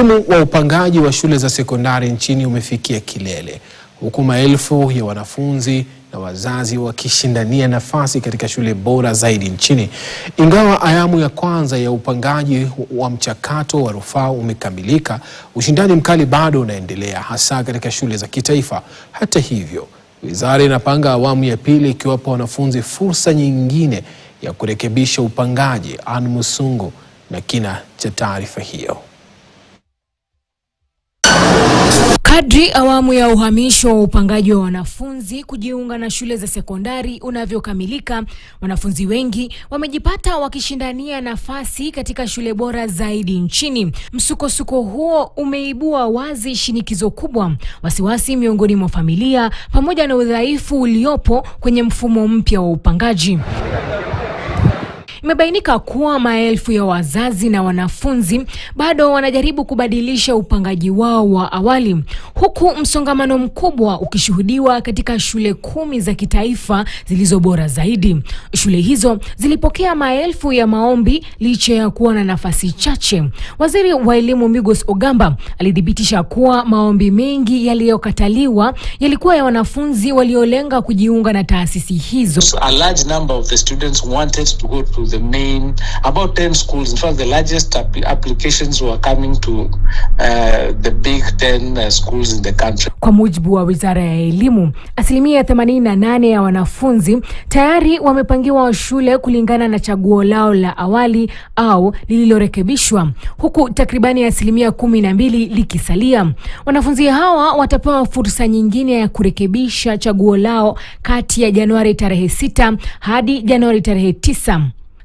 Msimu wa upangaji wa shule za sekondari nchini umefikia kilele, huku maelfu ya wanafunzi na wazazi wakishindania nafasi katika shule bora zaidi nchini. Ingawa awamu ya kwanza ya upangaji wa mchakato wa rufaa umekamilika, ushindani mkali bado unaendelea, hasa katika shule za kitaifa. Hata hivyo, wizara inapanga awamu ya pili ikiwapa wanafunzi fursa nyingine ya kurekebisha upangaji. Ann Musungu na kina cha taarifa hiyo. Kadri awamu ya uhamisho wa upangaji wa wanafunzi kujiunga na shule za sekondari unavyokamilika, wanafunzi wengi wamejipata wakishindania nafasi katika shule bora zaidi nchini. Msukosuko huo umeibua wazi shinikizo kubwa, wasiwasi miongoni mwa familia, pamoja na udhaifu uliopo kwenye mfumo mpya wa upangaji. Imebainika kuwa maelfu ya wazazi na wanafunzi bado wanajaribu kubadilisha upangaji wao wa awali, huku msongamano mkubwa ukishuhudiwa katika shule 10 za kitaifa zilizo bora zaidi. Shule hizo zilipokea maelfu ya maombi licha ya kuwa na nafasi chache. Waziri wa Elimu Migos Ogamba alithibitisha kuwa maombi mengi yaliyokataliwa yalikuwa ya wanafunzi waliolenga kujiunga na taasisi hizo. A large number of the students wanted to go to the main, about 10 schools. In fact, the largest applications were coming to the big 10 schools in the country. Kwa mujibu wa Wizara ya Elimu, asilimia 88 ya wanafunzi tayari wamepangiwa shule kulingana na chaguo lao la awali au lililorekebishwa, huku takribani asilimia 12 likisalia. Wanafunzi hawa watapewa fursa nyingine ya kurekebisha chaguo lao kati ya Januari tarehe 6 hadi Januari tarehe 9.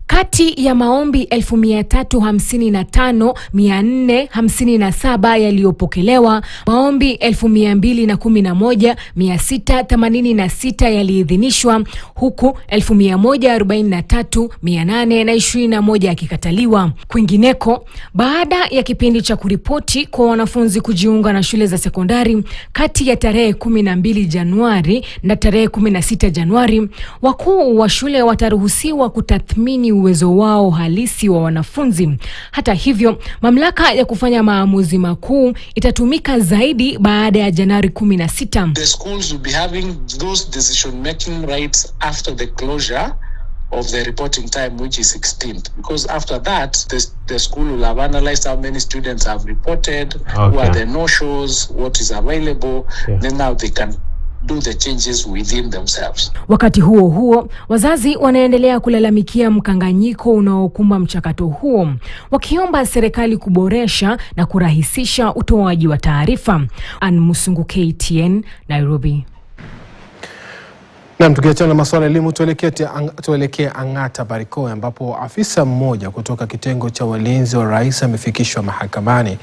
Kati ya maombi 355,457 yaliyopokelewa, maombi 211,686 yaliidhinishwa, huku 143,821 yakikataliwa. Kwingineko, baada ya kipindi cha kuripoti kwa wanafunzi kujiunga na shule za sekondari kati ya tarehe 12 Januari na tarehe 16 Januari, wakuu wa shule wataruhusiwa kutathmini uwezo wao halisi wa wanafunzi. Hata hivyo, mamlaka ya kufanya maamuzi makuu itatumika zaidi baada ya Januari 16. The schools will be having those decision making rights after the closure of the reporting time, which is 16th, because after that the school will have analyzed how many students have reported, who are the no-shows, what is available, then now they can do the changes within themselves. Wakati huo huo, wazazi wanaendelea kulalamikia mkanganyiko unaokumba mchakato huo, wakiomba serikali kuboresha na kurahisisha utoaji wa taarifa. Ann Musungu, KTN, Nairobi. Na tukiachana na masuala ya elimu, tuelekee Ang'ata Barikoi, ambapo afisa mmoja kutoka kitengo cha walinzi wa rais amefikishwa mahakamani